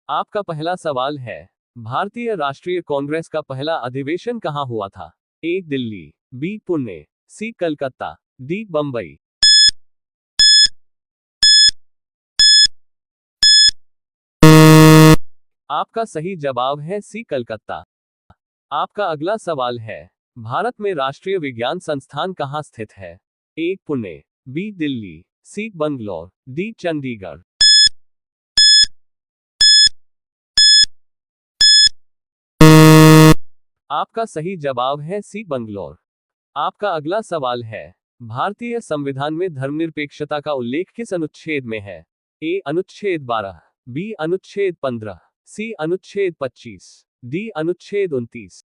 आपका पहला सवाल है, भारतीय राष्ट्रीय कांग्रेस का पहला अधिवेशन कहाँ हुआ था? ए दिल्ली, बी पुणे, सी कलकत्ता, डी बंबई। आपका सही जवाब है सी कलकत्ता। आपका अगला सवाल है, भारत में राष्ट्रीय विज्ञान संस्थान कहाँ स्थित है? ए पुणे, बी दिल्ली, सी बंगलौर, डी चंडीगढ़। आपका सही जवाब है सी बंगलौर। आपका अगला सवाल है, भारतीय संविधान में धर्मनिरपेक्षता का उल्लेख किस अनुच्छेद में है? ए अनुच्छेद 12, बी अनुच्छेद 15, सी अनुच्छेद 25, डी अनुच्छेद 29।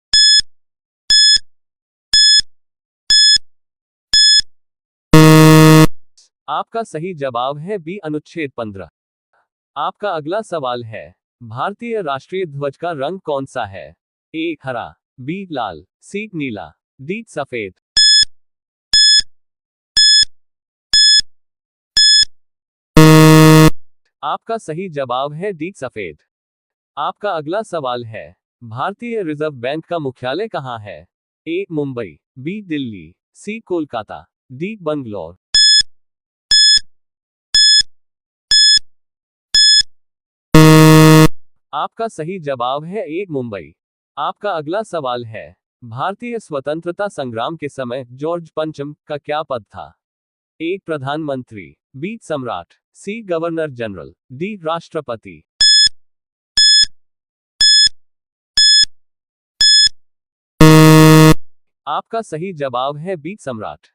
आपका सही जवाब है बी अनुच्छेद 15। आपका अगला सवाल है, भारतीय राष्ट्रीय ध्वज का रंग कौन सा है? ए हरा, बी लाल, सी नीला, डी सफेद। आपका सही जवाब है डी सफेद। आपका अगला सवाल है, भारतीय रिजर्व बैंक का मुख्यालय कहाँ है? ए मुंबई, बी दिल्ली, सी कोलकाता, डी बंगलौर। आपका सही जवाब है ए मुंबई। आपका अगला सवाल है, भारतीय स्वतंत्रता संग्राम के समय जॉर्ज पंचम का क्या पद था? ए प्रधानमंत्री, बी सम्राट, सी गवर्नर जनरल, डी राष्ट्रपति। आपका सही जवाब है बी सम्राट।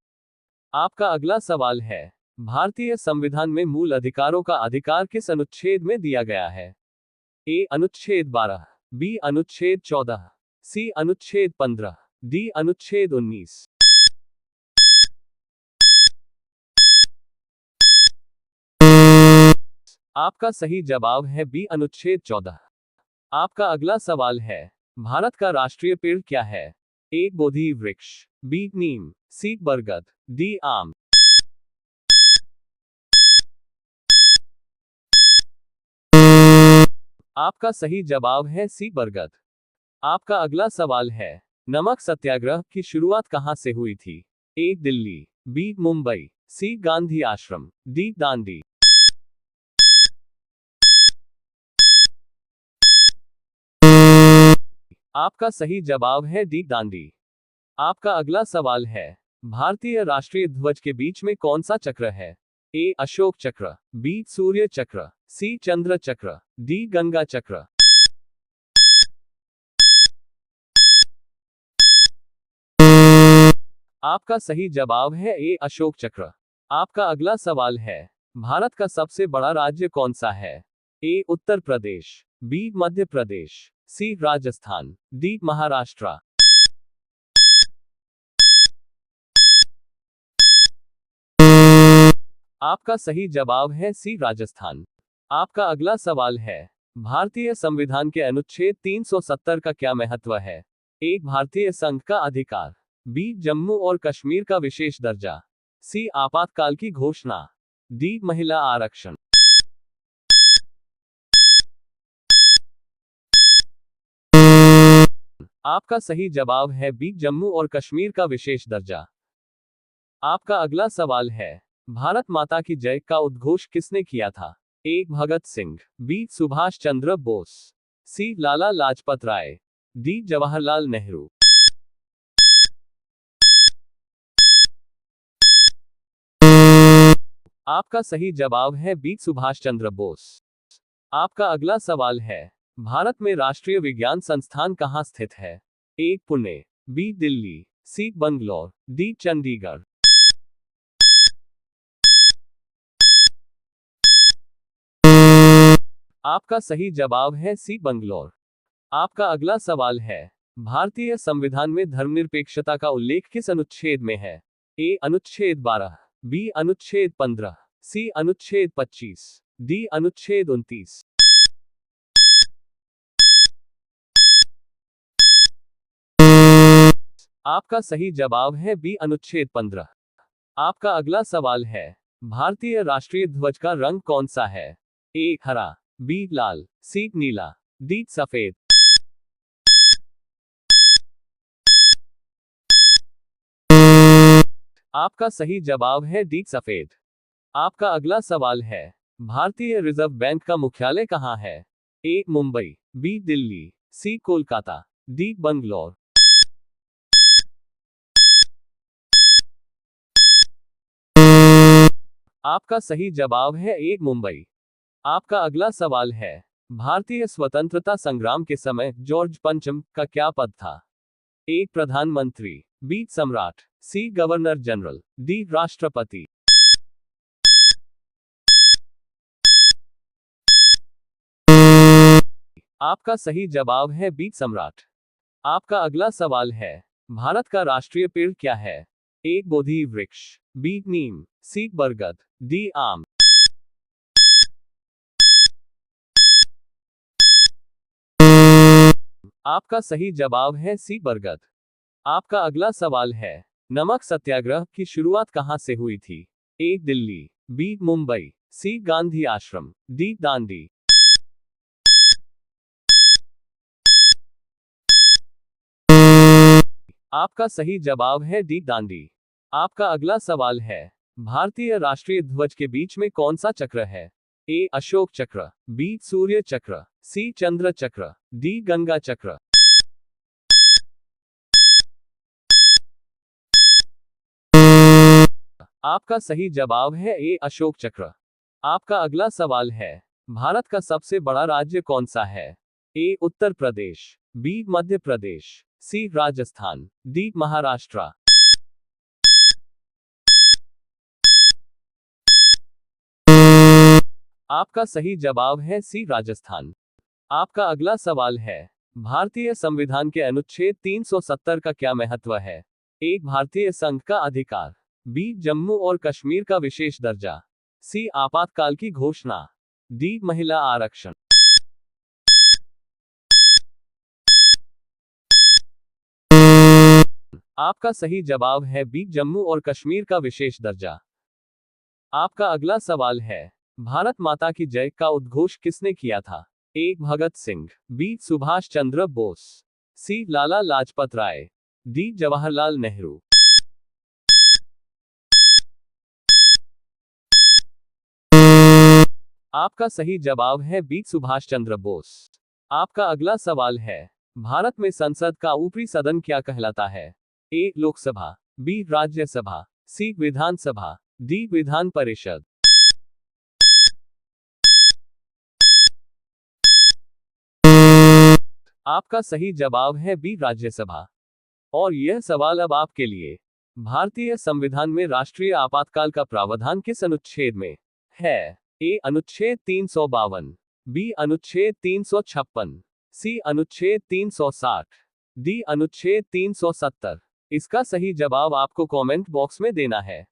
आपका अगला सवाल है, भारतीय संविधान में मूल अधिकारों का अधिकार किस अनुच्छेद में दिया गया है? ए अनुच्छेद 12, बी अनुच्छेद 14, सी अनुच्छेद 15, डी अनुच्छेद 19। आपका सही जवाब है बी अनुच्छेद 14। आपका अगला सवाल है, भारत का राष्ट्रीय पेड़ क्या है? ए बोधि वृक्ष, बी नीम, सी बरगद, डी आम। आपका सही जवाब है सी बरगद। आपका अगला सवाल है, नमक सत्याग्रह की शुरुआत कहां से हुई थी? ए दिल्ली, बी मुंबई, सी गांधी आश्रम, डी दांडी। आपका सही जवाब है डी दांडी। आपका अगला सवाल है, भारतीय राष्ट्रीय ध्वज के बीच में कौन सा चक्र है? ए अशोक चक्र, बी सूर्य चक्र, सी चंद्र चक्र, डी गंगा चक्र। आपका सही जवाब है ए अशोक चक्र। आपका अगला सवाल है, भारत का सबसे बड़ा राज्य कौन सा है? ए उत्तर प्रदेश, बी मध्य प्रदेश, सी राजस्थान, डी महाराष्ट्र। आपका सही जवाब है सी राजस्थान। आपका अगला सवाल है, भारतीय संविधान के अनुच्छेद 370 का क्या महत्व है? ए भारतीय संघ का अधिकार, बी जम्मू और कश्मीर का विशेष दर्जा, सी आपातकाल की घोषणा, डी महिला आरक्षण। आपका सही जवाब है बी जम्मू और कश्मीर का विशेष दर्जा। आपका अगला सवाल है, भारत माता की जय का उद्घोष किसने किया था? ए भगत सिंह, बी सुभाष चंद्र बोस, सी लाला लाजपत राय, डी जवाहरलाल नेहरू। आपका सही जवाब है बी सुभाष चंद्र बोस। आपका अगला सवाल है, भारत में राष्ट्रीय विज्ञान संस्थान कहाँ स्थित है? ए पुणे, बी दिल्ली, सी बंगलौर, डी चंडीगढ़। आपका सही जवाब है सी बंगलौर। आपका अगला सवाल है, भारतीय संविधान में धर्मनिरपेक्षता का उल्लेख किस अनुच्छेद में है? ए अनुच्छेद 12, बी अनुच्छेद 15, सी अनुच्छेद 25, डी अनुच्छेद 29। आपका सही जवाब है बी अनुच्छेद 15। आपका अगला सवाल है, भारतीय राष्ट्रीय ध्वज का रंग कौन सा है? ए हरा, बी लाल, सी नीला, डी सफेद। आपका सही जवाब है डी सफेद। आपका अगला सवाल है, भारतीय रिजर्व बैंक का मुख्यालय कहाँ है? ए मुंबई, बी दिल्ली, सी कोलकाता, डी बंगलौर। आपका सही जवाब है ए मुंबई। आपका अगला सवाल है, भारतीय स्वतंत्रता संग्राम के समय जॉर्ज पंचम का क्या पद था? ए प्रधानमंत्री, बी सम्राट, सी गवर्नर जनरल, डी राष्ट्रपति। आपका सही जवाब है बी सम्राट। आपका अगला सवाल है, भारत का राष्ट्रीय पेड़ क्या है? ए बोधि वृक्ष, बी नीम, सी बरगद, डी आम। आपका सही जवाब है सी बरगद। आपका अगला सवाल है, नमक सत्याग्रह की शुरुआत कहां से हुई थी? ए दिल्ली, बी मुंबई, सी गांधी आश्रम, डी दांडी। आपका सही जवाब है डी दांडी। आपका अगला सवाल है, भारतीय राष्ट्रीय ध्वज के बीच में कौन सा चक्र है? ए अशोक चक्र, बी सूर्य चक्र, सी चंद्र चक्र, डी गंगा चक्र। आपका सही जवाब है ए अशोक चक्र। आपका अगला सवाल है, भारत का सबसे बड़ा राज्य कौन सा है? ए उत्तर प्रदेश, बी मध्य प्रदेश, सी राजस्थान, डी महाराष्ट्र। आपका सही जवाब है सी राजस्थान। आपका अगला सवाल है, भारतीय संविधान के अनुच्छेद 370 का क्या महत्व है? ए भारतीय संघ का अधिकार, बी जम्मू और कश्मीर का विशेष दर्जा, सी आपातकाल की घोषणा, डी महिला आरक्षण। आपका सही जवाब है बी जम्मू और कश्मीर का विशेष दर्जा। आपका अगला सवाल है, भारत माता की जय का उद्घोष किसने किया था? ए भगत सिंह, बी सुभाष चंद्र बोस, सी लाला लाजपत राय, डी जवाहरलाल नेहरू। आपका सही जवाब है बी सुभाष चंद्र बोस। आपका अगला सवाल है, भारत में संसद का ऊपरी सदन क्या कहलाता है? ए लोकसभा, बी राज्यसभा, सी विधानसभा, डी विधान परिषद। आपका सही जवाब है बी राज्यसभा। और यह सवाल अब आपके लिए, भारतीय संविधान में राष्ट्रीय आपातकाल का प्रावधान किस अनुच्छेद में है? ए अनुच्छेद 352, बी अनुच्छेद 356, सी अनुच्छेद 360, डी अनुच्छेद 370। इसका सही जवाब आपको कमेंट बॉक्स में देना है।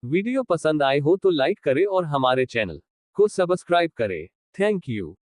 वीडियो पसंद आए हो तो लाइक करें और हमारे चैनल को सब्सक्राइब करें। Thank you.